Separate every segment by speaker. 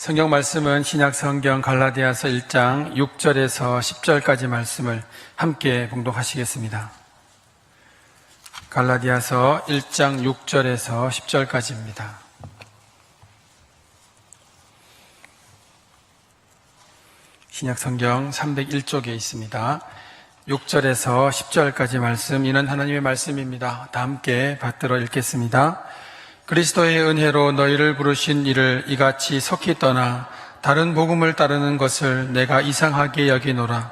Speaker 1: 성경 말씀은 신약 성경 갈라디아서 1장 6절에서 10절까지 말씀을 함께 봉독하시겠습니다. 갈라디아서 1장 6절에서 10절까지입니다. 신약 성경 301쪽에 있습니다. 6절에서 10절까지 말씀, 이는 하나님의 말씀입니다. 다 함께 받들어 읽겠습니다. 그리스도의 은혜로 너희를 부르신 이를 이같이 속히 떠나 다른 복음을 따르는 것을 내가 이상하게 여기노라.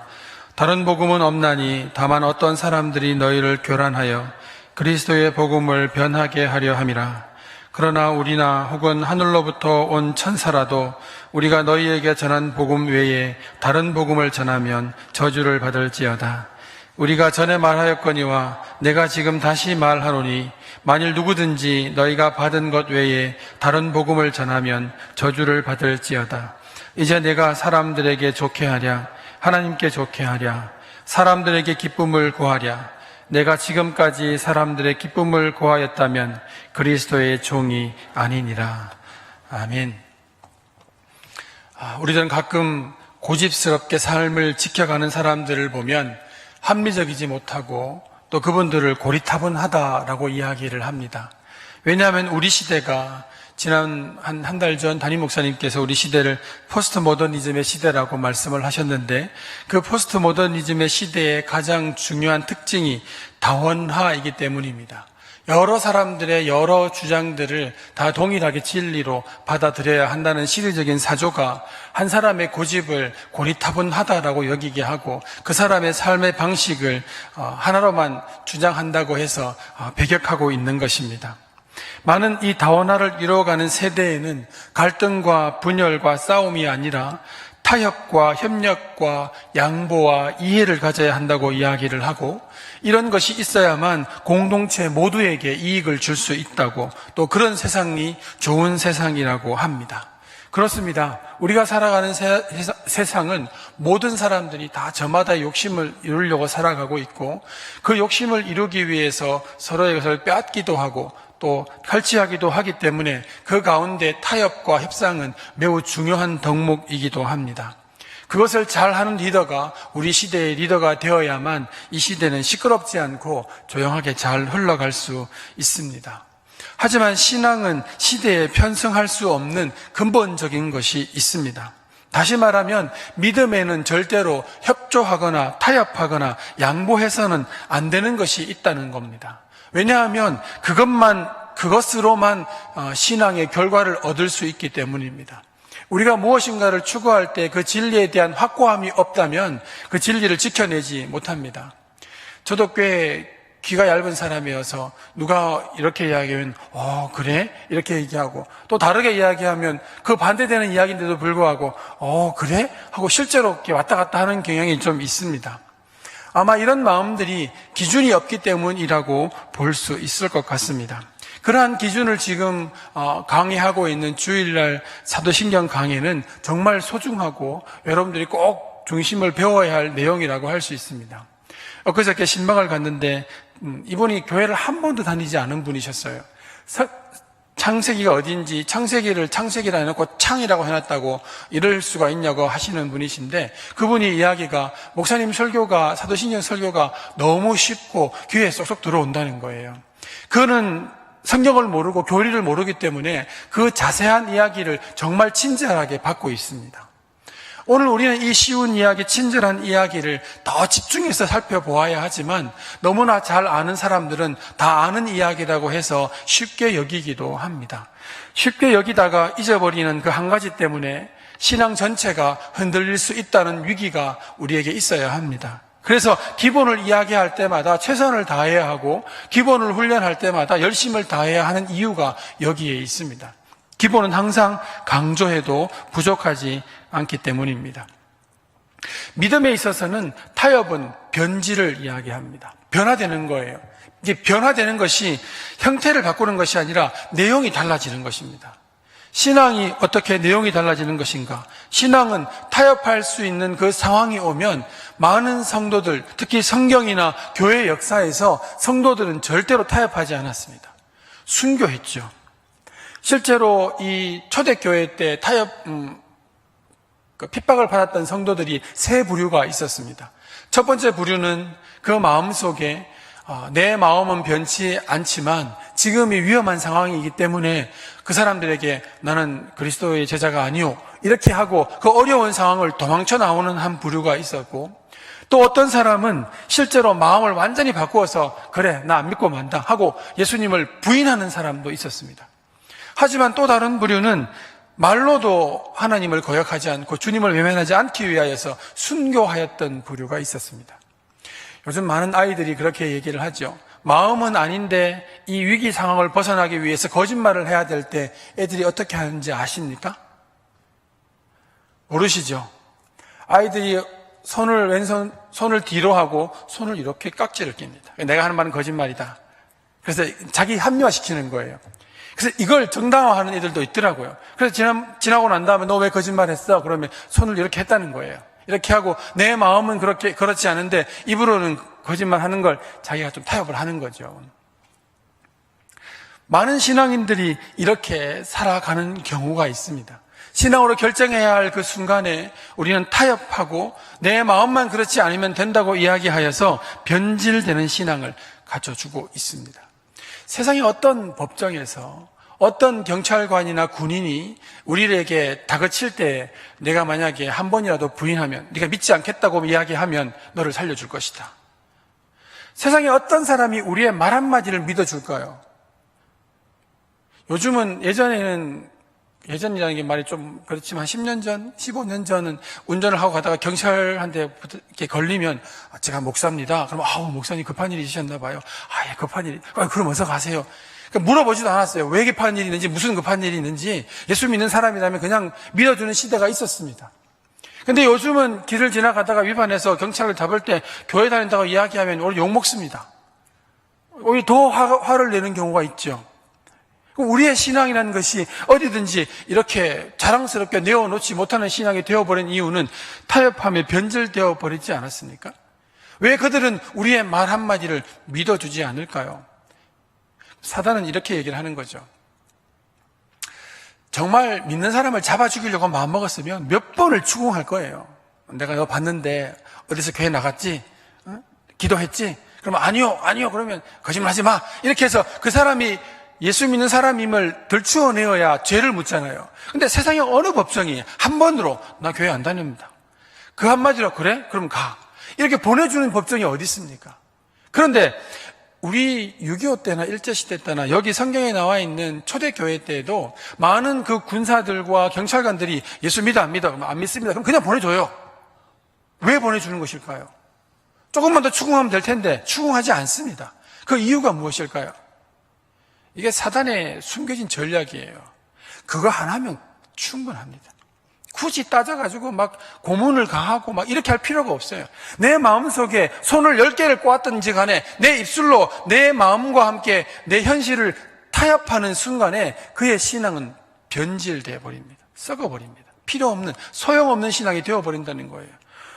Speaker 1: 다른 복음은 없나니 다만 어떤 사람들이 너희를 교란하여 그리스도의 복음을 변하게 하려 함이라. 그러나 우리나 혹은 하늘로부터 온 천사라도 우리가 너희에게 전한 복음 외에 다른 복음을 전하면 저주를 받을지어다. 우리가 전에 말하였거니와 내가 지금 다시 말하노니 만일 누구든지 너희가 받은 것 외에 다른 복음을 전하면 저주를 받을지어다. 이제 내가 사람들에게 좋게 하랴, 하나님께 좋게 하랴, 사람들에게 기쁨을 구하랴. 내가 지금까지 사람들의 기쁨을 구하였다면 그리스도의 종이 아니니라. 아멘. 우리들은 가끔 고집스럽게 삶을 지켜가는 사람들을 보면 합리적이지 못하고 또 그분들을 고리타분하다라고 이야기를 합니다. 왜냐하면 우리 시대가 지난 한 달 전 담임 목사님께서 우리 시대를 포스트 모더니즘의 시대라고 말씀을 하셨는데, 그 포스트 모더니즘의 시대의 가장 중요한 특징이 다원화이기 때문입니다. 여러 사람들의 여러 주장들을 다 동일하게 진리로 받아들여야 한다는 시대적인 사조가 한 사람의 고집을 고리타분하다라고 여기게 하고 그 사람의 삶의 방식을 하나로만 주장한다고 해서 배격하고 있는 것입니다. 많은 이 다원화를 이루어가는 세대에는 갈등과 분열과 싸움이 아니라 타협과 협력과 양보와 이해를 가져야 한다고 이야기를 하고, 이런 것이 있어야만 공동체 모두에게 이익을 줄 수 있다고, 또 그런 세상이 좋은 세상이라고 합니다. 그렇습니다. 우리가 살아가는 세상은 모든 사람들이 다 저마다 욕심을 이루려고 살아가고 있고, 그 욕심을 이루기 위해서 서로의 것을 빼앗기도 하고 또 칼치하기도 하기 때문에 그 가운데 타협과 협상은 매우 중요한 덕목이기도 합니다. 그것을 잘하는 리더가 우리 시대의 리더가 되어야만 이 시대는 시끄럽지 않고 조용하게 잘 흘러갈 수 있습니다. 하지만 신앙은 시대에 편승할 수 없는 근본적인 것이 있습니다. 다시 말하면 믿음에는 절대로 협조하거나 타협하거나 양보해서는 안 되는 것이 있다는 겁니다. 왜냐하면 그것으로만 신앙의 결과를 얻을 수 있기 때문입니다. 우리가 무엇인가를 추구할 때 그 진리에 대한 확고함이 없다면 그 진리를 지켜내지 못합니다. 저도 꽤 귀가 얇은 사람이어서 누가 이렇게 이야기하면 그래? 이렇게 얘기하고, 또 다르게 이야기하면 그 반대되는 이야기인데도 불구하고 그래? 하고 실제로 이렇게 왔다 갔다 하는 경향이 좀 있습니다. 아마 이런 마음들이 기준이 없기 때문이라고 볼 수 있을 것 같습니다. 그러한 기준을 지금 강의하고 있는 주일날 사도신경 강의는 정말 소중하고 여러분들이 꼭 중심을 배워야 할 내용이라고 할 수 있습니다. 엊그저께 신방을 갔는데 이분이 교회를 한 번도 다니지 않은 분이셨어요. 창세기가 어딘지 창세기를 창세기라 해놓고 창이라고 해놨다고 이럴 수가 있냐고 하시는 분이신데, 그분이 이야기가 목사님 설교가, 사도신경 설교가 너무 쉽고 귀에 쏙쏙 들어온다는 거예요. 그거는 성경을 모르고 교리를 모르기 때문에 그 자세한 이야기를 정말 친절하게 받고 있습니다. 오늘 우리는 이 쉬운 이야기, 친절한 이야기를 더 집중해서 살펴보아야 하지만 너무나 잘 아는 사람들은 다 아는 이야기라고 해서 쉽게 여기기도 합니다. 쉽게 여기다가 잊어버리는 그 한 가지 때문에 신앙 전체가 흔들릴 수 있다는 위기가 우리에게 있어야 합니다. 그래서 기본을 이야기할 때마다 최선을 다해야 하고 기본을 훈련할 때마다 열심을 다해야 하는 이유가 여기에 있습니다. 기본은 항상 강조해도 부족하지 않기 때문입니다. 믿음에 있어서는 타협은 변질을 이야기합니다. 변화되는 거예요. 이게 변화되는 것이 형태를 바꾸는 것이 아니라 내용이 달라지는 것입니다. 신앙이 어떻게 내용이 달라지는 것인가? 신앙은 타협할 수 있는 그 상황이 오면 많은 성도들, 특히 성경이나 교회 역사에서 성도들은 절대로 타협하지 않았습니다. 순교했죠. 실제로 이 초대교회 때 그 핍박을 받았던 성도들이 세 부류가 있었습니다. 첫 번째 부류는 그 마음 속에 내 마음은 변치 않지만 지금이 위험한 상황이기 때문에 그 사람들에게 나는 그리스도의 제자가 아니오 이렇게 하고 그 어려운 상황을 도망쳐 나오는 한 부류가 있었고, 또 어떤 사람은 실제로 마음을 완전히 바꾸어서 그래 나 안 믿고 만다 하고 예수님을 부인하는 사람도 있었습니다. 하지만 또 다른 부류는 말로도 하나님을 거역하지 않고 주님을 외면하지 않기 위하여서 순교하였던 부류가 있었습니다. 요즘 많은 아이들이 그렇게 얘기를 하죠. 마음은 아닌데 이 위기 상황을 벗어나기 위해서 거짓말을 해야 될 때 애들이 어떻게 하는지 아십니까? 모르시죠? 아이들이 손을 뒤로 하고 손을 이렇게 깍지를 낍니다. 내가 하는 말은 거짓말이다. 그래서 자기 합리화시키는 거예요. 그래서 이걸 정당화하는 애들도 있더라고요. 그래서 지나고 난 다음에 너 왜 거짓말했어? 그러면 손을 이렇게 했다는 거예요. 이렇게 하고 내 마음은 그렇지 않은데 입으로는 거짓말하는 걸 자기가 좀 타협을 하는 거죠. 많은 신앙인들이 이렇게 살아가는 경우가 있습니다. 신앙으로 결정해야 할 그 순간에 우리는 타협하고 내 마음만 그렇지 않으면 된다고 이야기하여서 변질되는 신앙을 가져주고 있습니다. 세상의 어떤 법정에서 어떤 경찰관이나 군인이 우리에게 다그칠 때 내가 만약에 한 번이라도 부인하면, 네가 믿지 않겠다고 이야기하면 너를 살려줄 것이다. 세상에 어떤 사람이 우리의 말 한마디를 믿어줄까요? 요즘은 예전이라는 게 말이 좀 그렇지만 10년 전, 15년 전은 운전을 하고 가다가 경찰한테 이렇게 걸리면 제가 목사입니다. 그럼 목사님 급한 일이 있으셨나 봐요. 예, 급한 일이. 그럼 어서 가세요. 그러니까 물어보지도 않았어요. 왜 급한 일이 있는지, 무슨 급한 일이 있는지. 예수 믿는 사람이라면 그냥 믿어주는 시대가 있었습니다. 근데 요즘은 길을 지나가다가 위반해서 경찰을 잡을 때 교회 다닌다고 이야기하면 오히려 욕먹습니다. 오히려 더 화를 내는 경우가 있죠. 우리의 신앙이라는 것이 어디든지 이렇게 자랑스럽게 내어놓지 못하는 신앙이 되어버린 이유는 타협함에 변질되어 버리지 않았습니까? 왜 그들은 우리의 말 한마디를 믿어주지 않을까요? 사단은 이렇게 얘기를 하는 거죠. 정말 믿는 사람을 잡아 죽이려고 마음먹었으면 몇 번을 추궁할 거예요. 내가 너 봤는데 어디서 교회 나갔지? 기도했지? 그러면 아니요. 그러면 거짓말하지 마. 이렇게 해서 그 사람이 예수 믿는 사람임을 들추어내어야 죄를 묻잖아요. 근데 세상에 어느 법정이 한 번으로 나 교회 안 다닙니다. 그 한마디로 그래? 그럼 가. 이렇게 보내주는 법정이 어디 있습니까? 그런데 우리 6.25 때나 일제시대 때나 여기 성경에 나와 있는 초대교회 때에도 많은 그 군사들과 경찰관들이 예수 믿어 안 믿어? 안 믿습니다. 그럼 그냥 보내줘요. 왜 보내주는 것일까요? 조금만 더 추궁하면 될 텐데 추궁하지 않습니다. 그 이유가 무엇일까요? 이게 사단의 숨겨진 전략이에요. 그거 하나면 충분합니다. 굳이 따져가지고 막 고문을 가하고 막 이렇게 할 필요가 없어요. 내 마음속에 손을 10개를 꼬았든지 간에 내 입술로 내 마음과 함께 내 현실을 타협하는 순간에 그의 신앙은 변질되어 버립니다. 썩어버립니다. 필요 없는, 소용없는 신앙이 되어버린다는 거예요.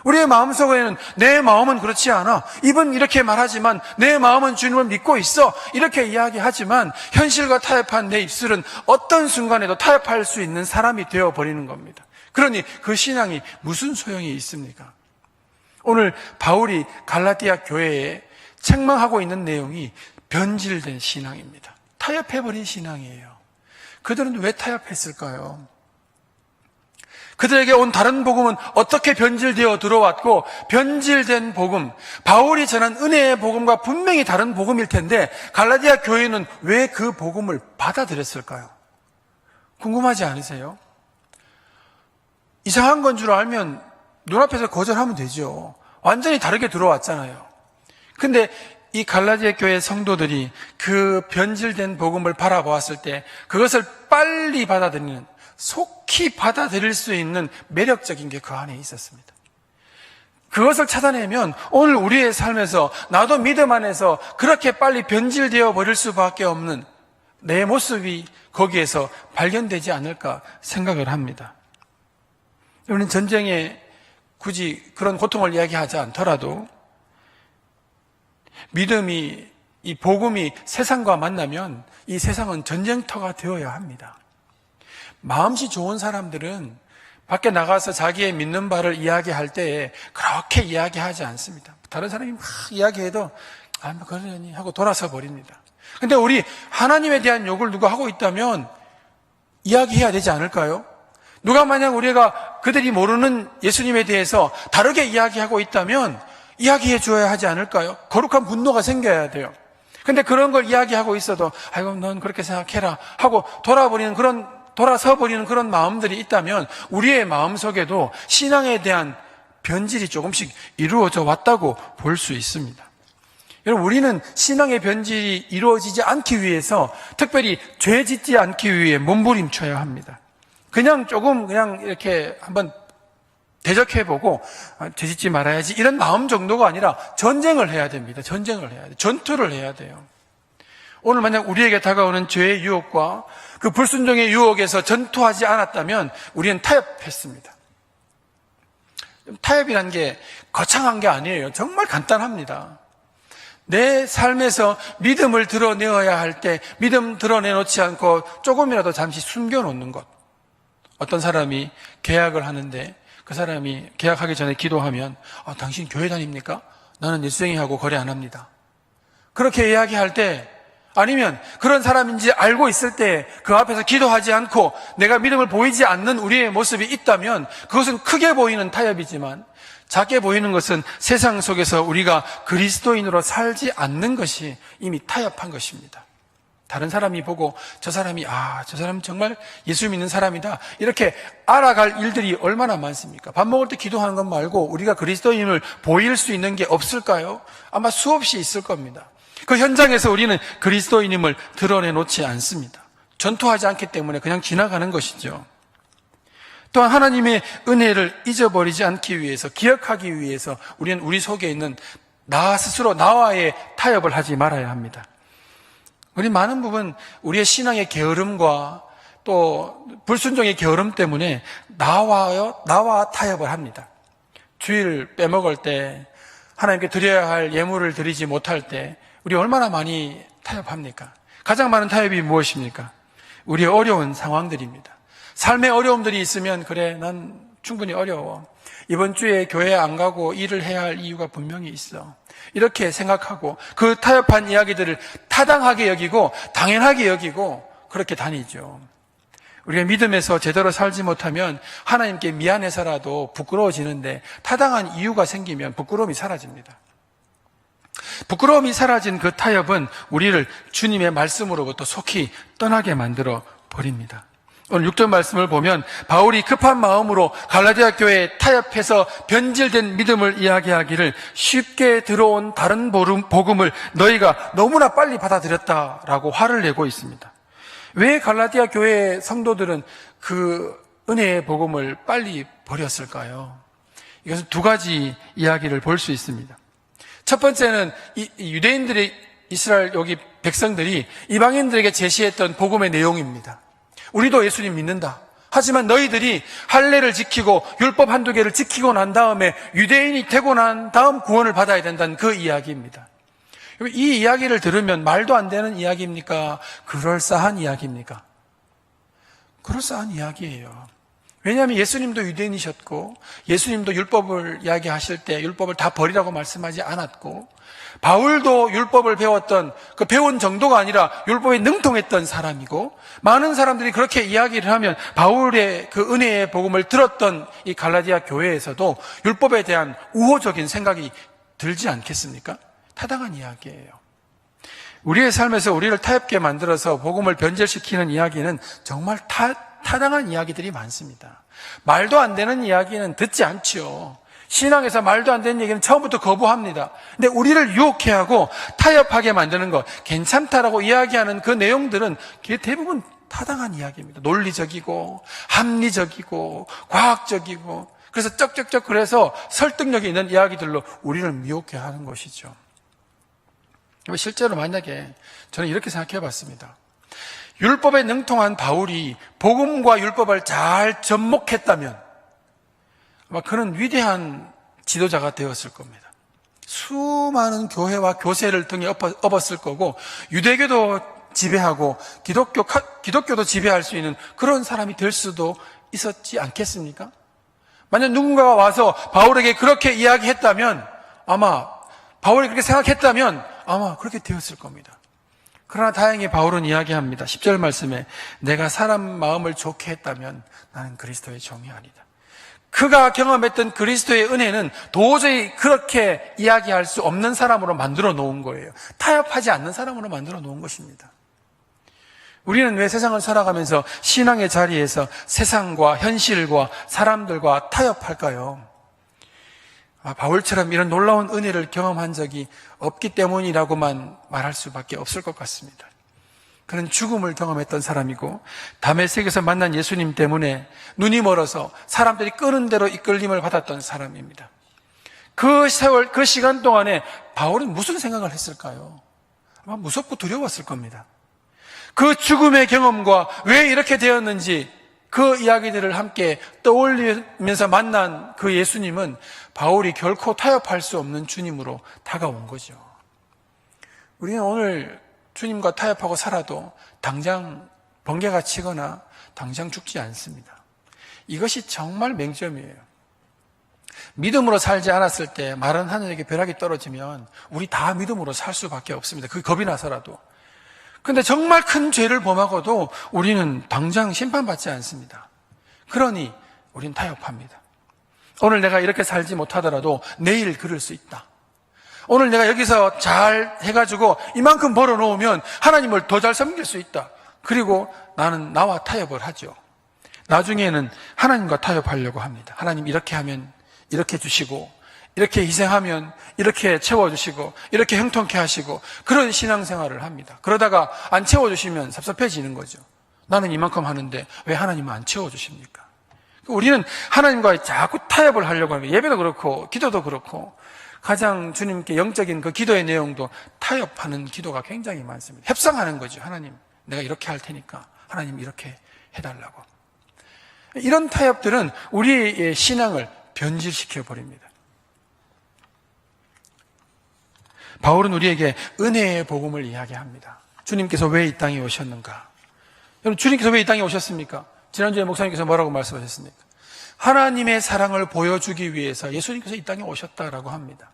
Speaker 1: 우리의 마음속에는 내 마음은 그렇지 않아. 입은 이렇게 말하지만 내 마음은 주님을 믿고 있어. 이렇게 이야기하지만 현실과 타협한 내 입술은 어떤 순간에도 타협할 수 있는 사람이 되어버리는 겁니다. 그러니 그 신앙이 무슨 소용이 있습니까? 오늘 바울이 갈라디아 교회에 책망하고 있는 내용이 변질된 신앙입니다. 타협해버린 신앙이에요. 그들은 왜 타협했을까요? 그들에게 온 다른 복음은 어떻게 변질되어 들어왔고, 변질된 복음, 바울이 전한 은혜의 복음과 분명히 다른 복음일 텐데 갈라디아 교회는 왜 그 복음을 받아들였을까요? 궁금하지 않으세요? 이상한 건 줄 알면 눈앞에서 거절하면 되죠. 완전히 다르게 들어왔잖아요. 근데 이 갈라디아 교회 성도들이 그 변질된 복음을 바라보았을 때 그것을 빨리 받아들이는, 속히 받아들일 수 있는 매력적인 게 그 안에 있었습니다. 그것을 찾아내면 오늘 우리의 삶에서 나도 믿음 안에서 그렇게 빨리 변질되어 버릴 수밖에 없는 내 모습이 거기에서 발견되지 않을까 생각을 합니다. 우리는 전쟁에 굳이 그런 고통을 이야기하지 않더라도 믿음이, 이 복음이 세상과 만나면 이 세상은 전쟁터가 되어야 합니다. 마음씨 좋은 사람들은 밖에 나가서 자기의 믿는 바를 이야기할 때에 그렇게 이야기하지 않습니다. 다른 사람이 막 이야기해도 뭐 그러니 하고 돌아서 버립니다. 근데 우리 하나님에 대한 욕을 누가 하고 있다면 이야기해야 되지 않을까요? 누가 만약 우리가 그들이 모르는 예수님에 대해서 다르게 이야기하고 있다면 이야기해 줘야 하지 않을까요? 거룩한 분노가 생겨야 돼요. 근데 그런 걸 이야기하고 있어도 아이고 넌 그렇게 생각해라 하고 돌아서 버리는 그런 마음들이 있다면 우리의 마음속에도 신앙에 대한 변질이 조금씩 이루어져 왔다고 볼 수 있습니다. 여러분, 우리는 신앙의 변질이 이루어지지 않기 위해서 특별히 죄 짓지 않기 위해 몸부림쳐야 합니다. 그냥 이렇게 한번 대적해보고 죄 짓지 말아야지 이런 마음 정도가 아니라 전쟁을 해야 됩니다. 전쟁을 해야 돼요. 전투를 해야 돼요. 오늘 만약 우리에게 다가오는 죄의 유혹과 그 불순종의 유혹에서 전투하지 않았다면 우리는 타협했습니다. 타협이란 게 거창한 게 아니에요. 정말 간단합니다. 내 삶에서 믿음을 드러내어야 할 때 믿음 드러내놓지 않고 조금이라도 잠시 숨겨놓는 것. 어떤 사람이 계약을 하는데 그 사람이 계약하기 전에 기도하면 당신 교회 다닙니까? 나는 예수쟁이하고 거래 안 합니다. 그렇게 이야기할 때 아니면 그런 사람인지 알고 있을 때 그 앞에서 기도하지 않고 내가 믿음을 보이지 않는 우리의 모습이 있다면 그것은 크게 보이는 타협이지만 작게 보이는 것은 세상 속에서 우리가 그리스도인으로 살지 않는 것이 이미 타협한 것입니다. 다른 사람이 보고 저 사람이 저 사람 정말 예수 믿는 사람이다 이렇게 알아갈 일들이 얼마나 많습니까? 밥 먹을 때 기도하는 것 말고 우리가 그리스도인을 보일 수 있는 게 없을까요? 아마 수없이 있을 겁니다. 그 현장에서 우리는 그리스도인임을 드러내놓지 않습니다. 전투하지 않기 때문에 그냥 지나가는 것이죠. 또한 하나님의 은혜를 잊어버리지 않기 위해서, 기억하기 위해서 우리는 우리 속에 있는 나 스스로, 나와의 타협을 하지 말아야 합니다. 우리 많은 부분 우리의 신앙의 게으름과 또 불순종의 게으름 때문에 나와 타협을 합니다. 주일 빼먹을 때, 하나님께 드려야 할 예물을 드리지 못할 때 우리 얼마나 많이 타협합니까? 가장 많은 타협이 무엇입니까? 우리의 어려운 상황들입니다. 삶의 어려움들이 있으면 그래 난 충분히 어려워. 이번 주에 교회 안 가고 일을 해야 할 이유가 분명히 있어. 이렇게 생각하고 그 타협한 이야기들을 타당하게 여기고 당연하게 여기고 그렇게 다니죠. 우리가 믿음에서 제대로 살지 못하면 하나님께 미안해서라도 부끄러워지는데 타당한 이유가 생기면 부끄러움이 사라집니다. 부끄러움이 사라진 그 타협은 우리를 주님의 말씀으로부터 속히 떠나게 만들어 버립니다. 오늘 6절 말씀을 보면 바울이 급한 마음으로 갈라디아 교회에 타협해서 변질된 믿음을 이야기하기를 쉽게 들어온 다른 복음을 너희가 너무나 빨리 받아들였다라고 화를 내고 있습니다. 왜 갈라디아 교회의 성도들은 그 은혜의 복음을 빨리 버렸을까요? 이것은 두 가지 이야기를 볼 수 있습니다. 첫 번째는 유대인들의 이스라엘 여기 백성들이 이방인들에게 제시했던 복음의 내용입니다. 우리도 예수님 믿는다. 하지만 너희들이 할례를 지키고 율법 한두 개를 지키고 난 다음에 유대인이 되고 난 다음 구원을 받아야 된다는 그 이야기입니다. 이 이야기를 들으면 말도 안 되는 이야기입니까? 그럴싸한 이야기입니까? 그럴싸한 이야기예요. 왜냐하면 예수님도 유대인이셨고 예수님도 율법을 이야기하실 때 율법을 다 버리라고 말씀하지 않았고 바울도 율법을 배웠던 그 배운 정도가 아니라 율법에 능통했던 사람이고 많은 사람들이 그렇게 이야기를 하면 바울의 그 은혜의 복음을 들었던 이 갈라디아 교회에서도 율법에 대한 우호적인 생각이 들지 않겠습니까? 타당한 이야기예요. 우리의 삶에서 우리를 타협게 만들어서 복음을 변질시키는 이야기는 정말 타당한 이야기들이 많습니다. 말도 안 되는 이야기는 듣지 않죠. 신앙에서 말도 안 되는 얘기는 처음부터 거부합니다. 근데 우리를 유혹해 하고 타협하게 만드는 것, 괜찮다라고 이야기하는 그 내용들은 대부분 타당한 이야기입니다. 논리적이고 합리적이고 과학적이고 그래서 쩍쩍쩍 그래서 설득력이 있는 이야기들로 우리를 미혹해 하는 것이죠. 실제로 만약에 저는 이렇게 생각해 봤습니다. 율법에 능통한 바울이 복음과 율법을 잘 접목했다면 아마 그는 위대한 지도자가 되었을 겁니다. 수많은 교회와 교세를 등에 업었을 거고 유대교도 지배하고 기독교도 지배할 수 있는 그런 사람이 될 수도 있었지 않겠습니까? 만약 누군가가 와서 바울에게 그렇게 이야기했다면 바울이 그렇게 생각했다면 아마 그렇게 되었을 겁니다. 그러나 다행히 바울은 이야기합니다. 10절 말씀에 내가 사람 마음을 좋게 했다면 나는 그리스도의 종이 아니다. 그가 경험했던 그리스도의 은혜는 도저히 그렇게 이야기할 수 없는 사람으로 만들어 놓은 거예요. 타협하지 않는 사람으로 만들어 놓은 것입니다. 우리는 왜 세상을 살아가면서 신앙의 자리에서 세상과 현실과 사람들과 타협할까요? 바울처럼 이런 놀라운 은혜를 경험한 적이 없기 때문이라고만 말할 수밖에 없을 것 같습니다. 그는 죽음을 경험했던 사람이고 다메섹에서 만난 예수님 때문에 눈이 멀어서 사람들이 끄는 대로 이끌림을 받았던 사람입니다. 그 시간 동안에 바울은 무슨 생각을 했을까요? 아마 무섭고 두려웠을 겁니다. 그 죽음의 경험과 왜 이렇게 되었는지 그 이야기들을 함께 떠올리면서 만난 그 예수님은 바울이 결코 타협할 수 없는 주님으로 다가온 거죠. 우리는 오늘 주님과 타협하고 살아도 당장 번개가 치거나 당장 죽지 않습니다. 이것이 정말 맹점이에요. 믿음으로 살지 않았을 때 마른 하늘에게 벼락이 떨어지면 우리 다 믿음으로 살 수밖에 없습니다. 그게 겁이 나서라도. 그런데 정말 큰 죄를 범하고도 우리는 당장 심판받지 않습니다. 그러니 우리는 타협합니다. 오늘 내가 이렇게 살지 못하더라도 내일 그럴 수 있다. 오늘 내가 여기서 잘 해가지고 이만큼 벌어놓으면 하나님을 더 잘 섬길 수 있다. 그리고 나는 나와 타협을 하죠. 나중에는 하나님과 타협하려고 합니다. 하나님 이렇게 하면 이렇게 주시고 이렇게 희생하면 이렇게 채워주시고 이렇게 형통케 하시고 그런 신앙생활을 합니다. 그러다가 안 채워주시면 섭섭해지는 거죠. 나는 이만큼 하는데 왜 하나님은 안 채워주십니까? 우리는 하나님과 자꾸 타협을 하려고 합니다. 예배도 그렇고 기도도 그렇고 가장 주님께 영적인 그 기도의 내용도 타협하는 기도가 굉장히 많습니다. 협상하는 거죠. 하나님 내가 이렇게 할 테니까 하나님 이렇게 해달라고. 이런 타협들은 우리의 신앙을 변질시켜 버립니다. 바울은 우리에게 은혜의 복음을 이야기합니다. 주님께서 왜 이 땅에 오셨는가? 여러분, 주님께서 왜 이 땅에 오셨습니까? 지난주에 목사님께서 뭐라고 말씀하셨습니까? 하나님의 사랑을 보여주기 위해서 예수님께서 이 땅에 오셨다라고 합니다.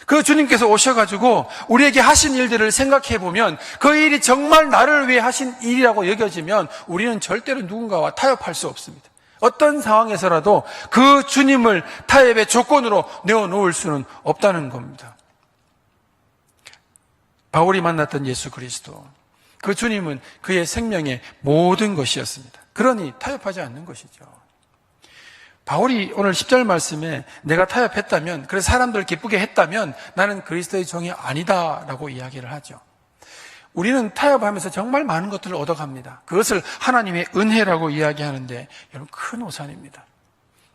Speaker 1: 그 주님께서 오셔가지고 우리에게 하신 일들을 생각해 보면 그 일이 정말 나를 위해 하신 일이라고 여겨지면 우리는 절대로 누군가와 타협할 수 없습니다. 어떤 상황에서라도 그 주님을 타협의 조건으로 내어놓을 수는 없다는 겁니다. 바울이 만났던 예수 그리스도, 그 주님은 그의 생명의 모든 것이었습니다. 그러니 타협하지 않는 것이죠. 바울이 오늘 10절 말씀에 내가 타협했다면, 그래서 사람들을 기쁘게 했다면 나는 그리스도의 종이 아니다라고 이야기를 하죠. 우리는 타협하면서 정말 많은 것들을 얻어갑니다. 그것을 하나님의 은혜라고 이야기하는데 여러분 큰 오산입니다.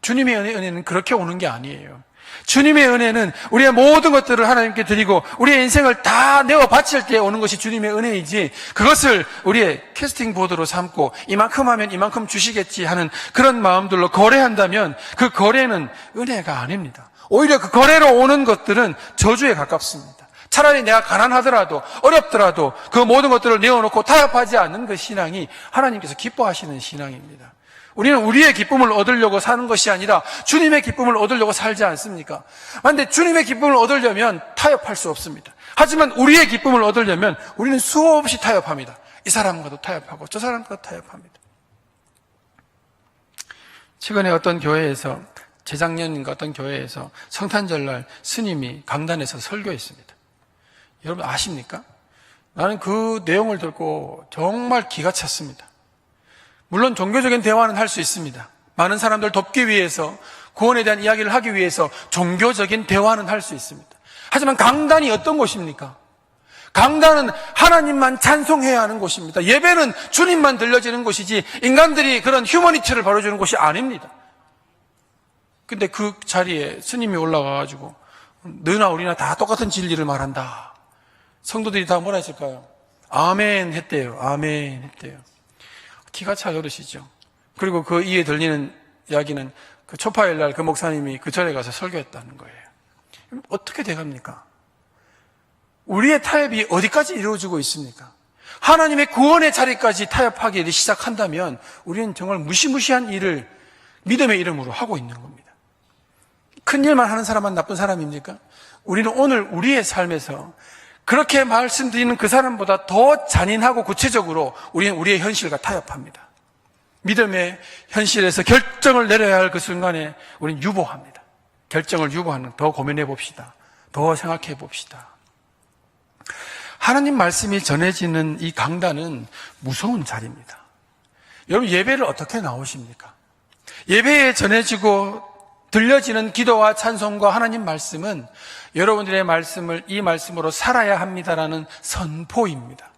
Speaker 1: 주님의 은혜는 그렇게 오는 게 아니에요. 주님의 은혜는 우리의 모든 것들을 하나님께 드리고 우리의 인생을 다 내어 바칠 때 오는 것이 주님의 은혜이지, 그것을 우리의 캐스팅 보드로 삼고 이만큼 하면 이만큼 주시겠지 하는 그런 마음들로 거래한다면 그 거래는 은혜가 아닙니다. 오히려 그 거래로 오는 것들은 저주에 가깝습니다. 차라리 내가 가난하더라도 어렵더라도 그 모든 것들을 내어놓고 타협하지 않는 그 신앙이 하나님께서 기뻐하시는 신앙입니다. 우리는 우리의 기쁨을 얻으려고 사는 것이 아니라 주님의 기쁨을 얻으려고 살지 않습니까? 그런데 주님의 기쁨을 얻으려면 타협할 수 없습니다. 하지만 우리의 기쁨을 얻으려면 우리는 수없이 타협합니다. 이 사람과도 타협하고 저 사람과도 타협합니다. 최근에 어떤 교회에서, 재작년인가 어떤 교회에서 성탄절날 스님이 강단에서 설교했습니다. 여러분 아십니까? 나는 그 내용을 듣고 정말 기가 찼습니다. 물론 종교적인 대화는 할 수 있습니다. 많은 사람들 돕기 위해서, 구원에 대한 이야기를 하기 위해서 종교적인 대화는 할 수 있습니다. 하지만 강단이 어떤 곳입니까? 강단은 하나님만 찬송해야 하는 곳입니다. 예배는 주님만 들려지는 곳이지 인간들이 그런 휴머니티를 벌여주는 곳이 아닙니다. 근데 그 자리에 스님이 올라가가지고 너나 우리나 다 똑같은 진리를 말한다. 성도들이 다 뭐라 했을까요? 아멘 했대요. 아멘 했대요. 기가 차 그러시죠. 그리고 그 이에 들리는 이야기는 그 초파일 날 그 목사님이 그 절에 가서 설교했다는 거예요. 어떻게 돼갑니까? 우리의 타협이 어디까지 이루어지고 있습니까? 하나님의 구원의 자리까지 타협하기 시작한다면 우리는 정말 무시무시한 일을 믿음의 이름으로 하고 있는 겁니다. 큰 일만 하는 사람만 나쁜 사람입니까? 우리는 오늘 우리의 삶에서 그렇게 말씀드리는 그 사람보다 더 잔인하고 구체적으로 우리는 우리의 현실과 타협합니다. 믿음의 현실에서 결정을 내려야 할 그 순간에 우리는 유보합니다. 결정을 유보하는, 더 고민해 봅시다. 더 생각해 봅시다. 하나님 말씀이 전해지는 이 강단은 무서운 자리입니다. 여러분, 예배를 어떻게 나오십니까? 예배에 전해지고 들려지는 기도와 찬송과 하나님 말씀은 여러분들의 말씀을 이 말씀으로 살아야 합니다라는 선포입니다.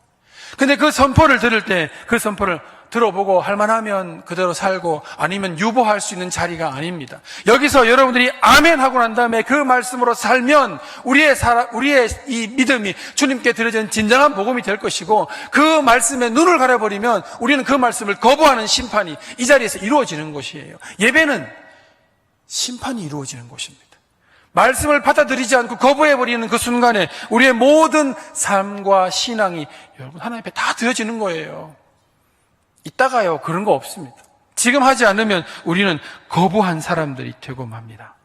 Speaker 1: 근데 그 선포를 들을 때 그 선포를 들어보고 할만하면 그대로 살고 아니면 유보할 수 있는 자리가 아닙니다. 여기서 여러분들이 아멘 하고 난 다음에 그 말씀으로 살면 우리의 이 믿음이 주님께 드려진 진정한 복음이 될 것이고, 그 말씀에 눈을 가려버리면 우리는 그 말씀을 거부하는 심판이 이 자리에서 이루어지는 것이에요. 예배는 심판이 이루어지는 곳입니다. 말씀을 받아들이지 않고 거부해버리는 그 순간에 우리의 모든 삶과 신앙이 여러분 하나님 앞에 다 드려지는 거예요. 이따가요, 그런 거 없습니다. 지금 하지 않으면 우리는 거부한 사람들이 되고 맙니다.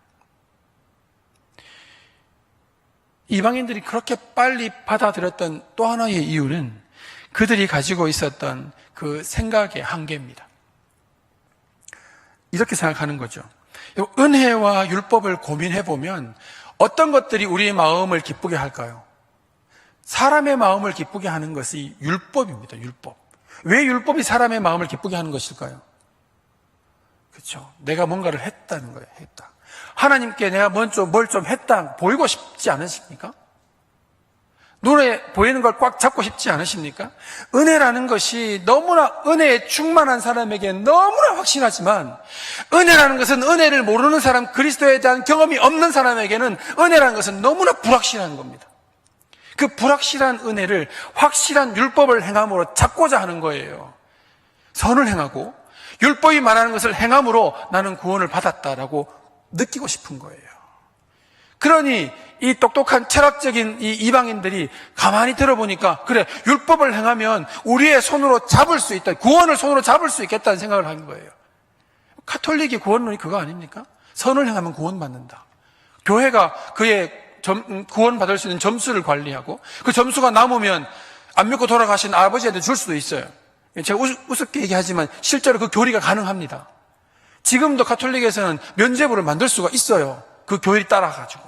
Speaker 1: 이방인들이 그렇게 빨리 받아들였던 또 하나의 이유는 그들이 가지고 있었던 그 생각의 한계입니다. 이렇게 생각하는 거죠. 은혜와 율법을 고민해보면 어떤 것들이 우리의 마음을 기쁘게 할까요? 사람의 마음을 기쁘게 하는 것이 율법입니다. 율법. 왜 율법이 사람의 마음을 기쁘게 하는 것일까요? 그렇죠. 내가 뭔가를 했다는 거예요. 했다. 하나님께 내가 뭘 좀 했다 보이고 싶지 않으십니까? 눈에 보이는 걸 꽉 잡고 싶지 않으십니까? 은혜라는 것이 너무나 은혜에 충만한 사람에게 너무나 확신하지만, 은혜라는 것은 은혜를 모르는 사람, 그리스도에 대한 경험이 없는 사람에게는 은혜라는 것은 너무나 불확실한 겁니다. 그 불확실한 은혜를 확실한 율법을 행함으로 잡고자 하는 거예요. 선을 행하고 율법이 말하는 것을 행함으로 나는 구원을 받았다라고 느끼고 싶은 거예요. 그러니 이 똑똑한 철학적인 이 이방인들이 가만히 들어보니까, 그래, 율법을 행하면 우리의 손으로 잡을 수 있다, 구원을 손으로 잡을 수 있겠다는 생각을 한 거예요. 가톨릭의 구원론이 그거 아닙니까? 선을 행하면 구원받는다. 교회가 그의 구원받을 수 있는 점수를 관리하고 그 점수가 남으면 안 믿고 돌아가신 아버지한테 줄 수도 있어요. 제가 우습게 얘기하지만 실제로 그 교리가 가능합니다. 지금도 가톨릭에서는 면죄부를 만들 수가 있어요. 그 교리 따라가지고.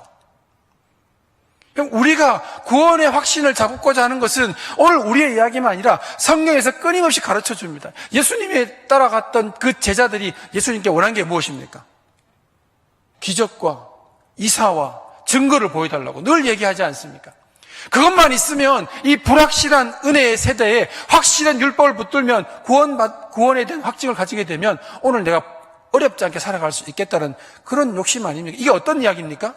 Speaker 1: 우리가 구원의 확신을 잡고자 하는 것은 오늘 우리의 이야기만 아니라 성경에서 끊임없이 가르쳐 줍니다. 예수님이 따라갔던 그 제자들이 예수님께 원한 게 무엇입니까? 기적과 이사와 증거를 보여달라고 늘 얘기하지 않습니까? 그것만 있으면 이 불확실한 은혜의 세대에 확실한 율법을 붙들면 구원에 대한 확증을 가지게 되면 오늘 내가 어렵지 않게 살아갈 수 있겠다는 그런 욕심 아닙니까? 이게 어떤 이야기입니까?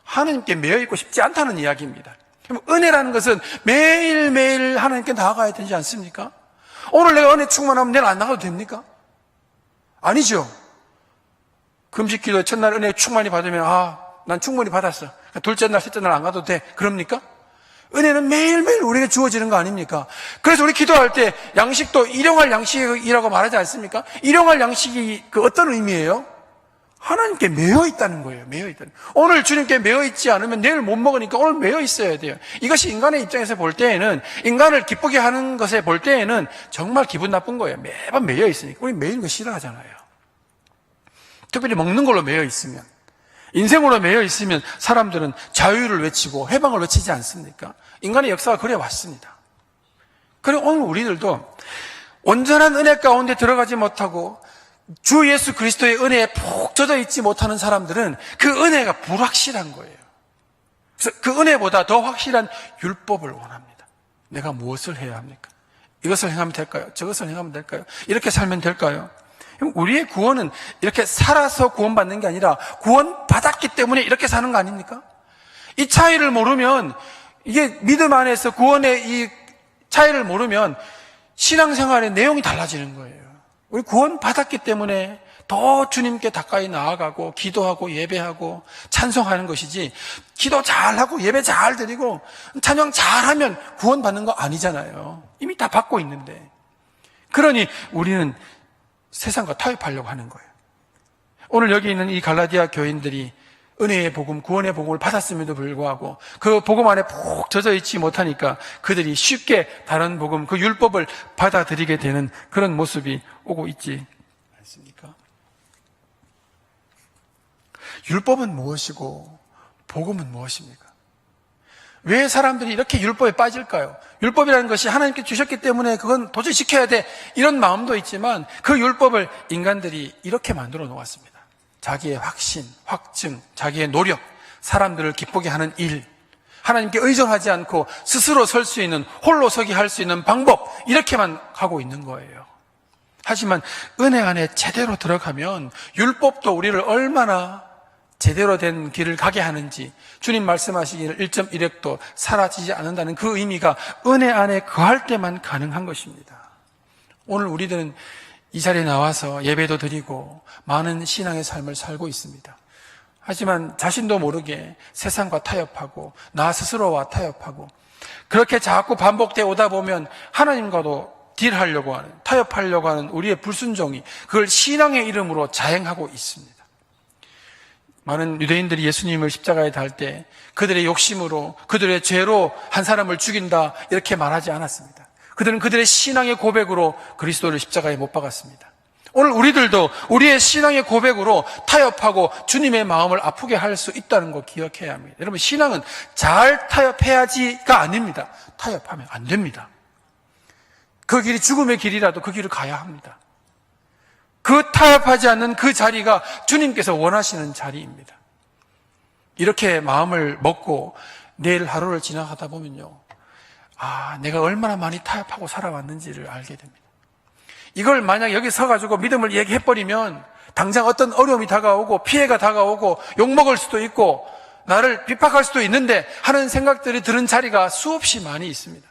Speaker 1: 하나님께 매여있고 싶지 않다는 이야기입니다. 은혜라는 것은 매일매일 하나님께 나아가야 되지 않습니까? 오늘 내가 은혜 충만하면 내일 안 나가도 됩니까? 아니죠. 금식기도 첫날 은혜 충만히 받으면 난 충분히 받았어, 둘째 날, 셋째 날 안 가도 돼, 그럽니까? 은혜는 매일매일 우리에게 주어지는 거 아닙니까? 그래서 우리 기도할 때 양식도 일용할 양식이라고 말하지 않습니까? 일용할 양식이 그 어떤 의미예요? 하나님께 매여 있다는 거예요. 매여 있다는. 오늘 주님께 매여 있지 않으면 내일 못 먹으니까 오늘 매여 있어야 돼요. 이것이 인간의 입장에서 볼 때에는, 인간을 기쁘게 하는 것에 볼 때에는 정말 기분 나쁜 거예요. 매번 매여 있으니까. 우리 매이는 거 싫어하잖아요. 특별히 먹는 걸로 매여 있으면, 인생으로 매여 있으면 사람들은 자유를 외치고 해방을 외치지 않습니까? 인간의 역사가 그래 왔습니다. 그리고 오늘 우리들도 온전한 은혜 가운데 들어가지 못하고 주 예수 그리스도의 은혜에 푹 젖어 있지 못하는 사람들은 그 은혜가 불확실한 거예요. 그래서 그 은혜보다 더 확실한 율법을 원합니다. 내가 무엇을 해야 합니까? 이것을 행하면 될까요? 저것을 행하면 될까요? 이렇게 살면 될까요? 우리의 구원은 이렇게 살아서 구원받는 게 아니라 구원받았기 때문에 이렇게 사는 거 아닙니까? 이 차이를 모르면, 이게 믿음 안에서 구원의 이 차이를 모르면 신앙생활의 내용이 달라지는 거예요. 우리 구원받았기 때문에 더 주님께 가까이 나아가고 기도하고 예배하고 찬송하는 것이지, 기도 잘하고 예배 잘 드리고 찬양 잘하면 구원받는 거 아니잖아요. 이미 다 받고 있는데. 그러니 우리는 세상과 타협하려고 하는 거예요. 오늘 여기 있는 이 갈라디아 교인들이 은혜의 복음, 구원의 복음을 받았음에도 불구하고 그 복음 안에 푹 젖어 있지 못하니까 그들이 쉽게 다른 복음, 그 율법을 받아들이게 되는 그런 모습이 오고 있지 않습니까? 율법은 무엇이고 복음은 무엇입니까? 왜 사람들이 이렇게 율법에 빠질까요? 율법이라는 것이 하나님께 주셨기 때문에 그건 도저히 지켜야 돼, 이런 마음도 있지만 그 율법을 인간들이 이렇게 만들어 놓았습니다. 자기의 확신, 확증, 자기의 노력, 사람들을 기쁘게 하는 일, 하나님께 의존하지 않고 스스로 설 수 있는, 홀로 서기 할 수 있는 방법, 이렇게만 가고 있는 거예요. 하지만 은혜 안에 제대로 들어가면 율법도 우리를 얼마나 제대로 된 길을 가게 하는지, 주님 말씀하시기를 1.1획도 사라지지 않는다는 그 의미가 은혜 안에 거할 때만 가능한 것입니다. 오늘 우리들은 이 자리에 나와서 예배도 드리고 많은 신앙의 삶을 살고 있습니다. 하지만 자신도 모르게 세상과 타협하고 나 스스로와 타협하고 그렇게 자꾸 반복되어 오다 보면 하나님과도 딜하려고 하는, 타협하려고 하는 우리의 불순종이 그걸 신앙의 이름으로 자행하고 있습니다. 많은 유대인들이 예수님을 십자가에 달 때 그들의 욕심으로, 그들의 죄로 한 사람을 죽인다 이렇게 말하지 않았습니다. 그들은 그들의 신앙의 고백으로 그리스도를 십자가에 못 박았습니다. 오늘 우리들도 우리의 신앙의 고백으로 타협하고 주님의 마음을 아프게 할 수 있다는 거 기억해야 합니다. 여러분, 신앙은 잘 타협해야지가 아닙니다. 타협하면 안 됩니다. 그 길이 죽음의 길이라도 그 길을 가야 합니다. 그 타협하지 않는 그 자리가 주님께서 원하시는 자리입니다. 이렇게 마음을 먹고 내일 하루를 지나가다 보면요, 내가 얼마나 많이 타협하고 살아왔는지를 알게 됩니다. 이걸 만약 여기 서가지고 믿음을 얘기해버리면 당장 어떤 어려움이 다가오고 피해가 다가오고 욕먹을 수도 있고 나를 비박할 수도 있는데 하는 생각들이 드는 자리가 수없이 많이 있습니다.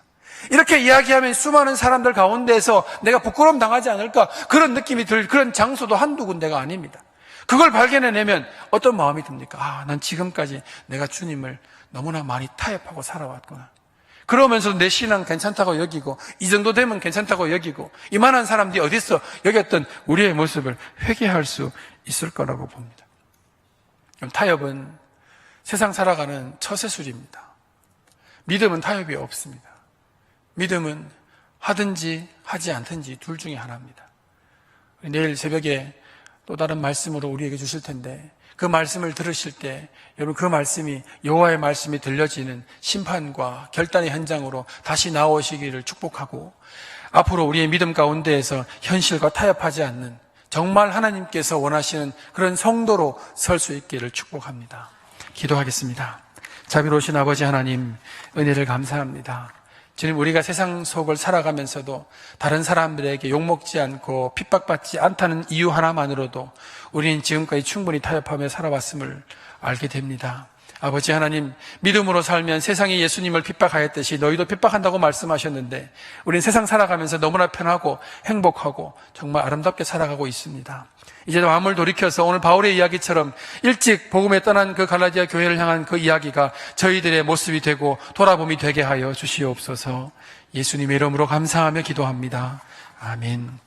Speaker 1: 이렇게 이야기하면 수많은 사람들 가운데서 내가 부끄러움 당하지 않을까, 그런 느낌이 들 그런 장소도 한두 군데가 아닙니다. 그걸 발견해내면 어떤 마음이 듭니까? 난 지금까지 내가 주님을 너무나 많이 타협하고 살아왔구나. 그러면서 내 신앙 괜찮다고 여기고 이 정도 되면 괜찮다고 여기고 이만한 사람들이 어딨어 여겼던 우리의 모습을 회개할 수 있을 거라고 봅니다. 타협은 세상 살아가는 처세술입니다. 믿음은 타협이 없습니다. 믿음은 하든지 하지 않든지 둘 중에 하나입니다. 내일 새벽에 또 다른 말씀으로 우리에게 주실 텐데 그 말씀을 들으실 때 여러분, 그 말씀이 여호와의 말씀이 들려지는 심판과 결단의 현장으로 다시 나오시기를 축복하고, 앞으로 우리의 믿음 가운데에서 현실과 타협하지 않는 정말 하나님께서 원하시는 그런 성도로 설 수 있기를 축복합니다. 기도하겠습니다. 자비로우신 아버지 하나님, 은혜를 감사합니다. 주님, 우리가 세상 속을 살아가면서도 다른 사람들에게 욕먹지 않고 핍박받지 않다는 이유 하나만으로도 우리는 지금까지 충분히 타협하며 살아왔음을 알게 됩니다. 아버지 하나님, 믿음으로 살면 세상이 예수님을 핍박하였듯이 너희도 핍박한다고 말씀하셨는데 우리는 세상 살아가면서 너무나 편하고 행복하고 정말 아름답게 살아가고 있습니다. 이제 마음을 돌이켜서 오늘 바울의 이야기처럼 일찍 복음에 떠난 그 갈라디아 교회를 향한 그 이야기가 저희들의 모습이 되고 돌아봄이 되게 하여 주시옵소서. 예수님의 이름으로 감사하며 기도합니다. 아멘.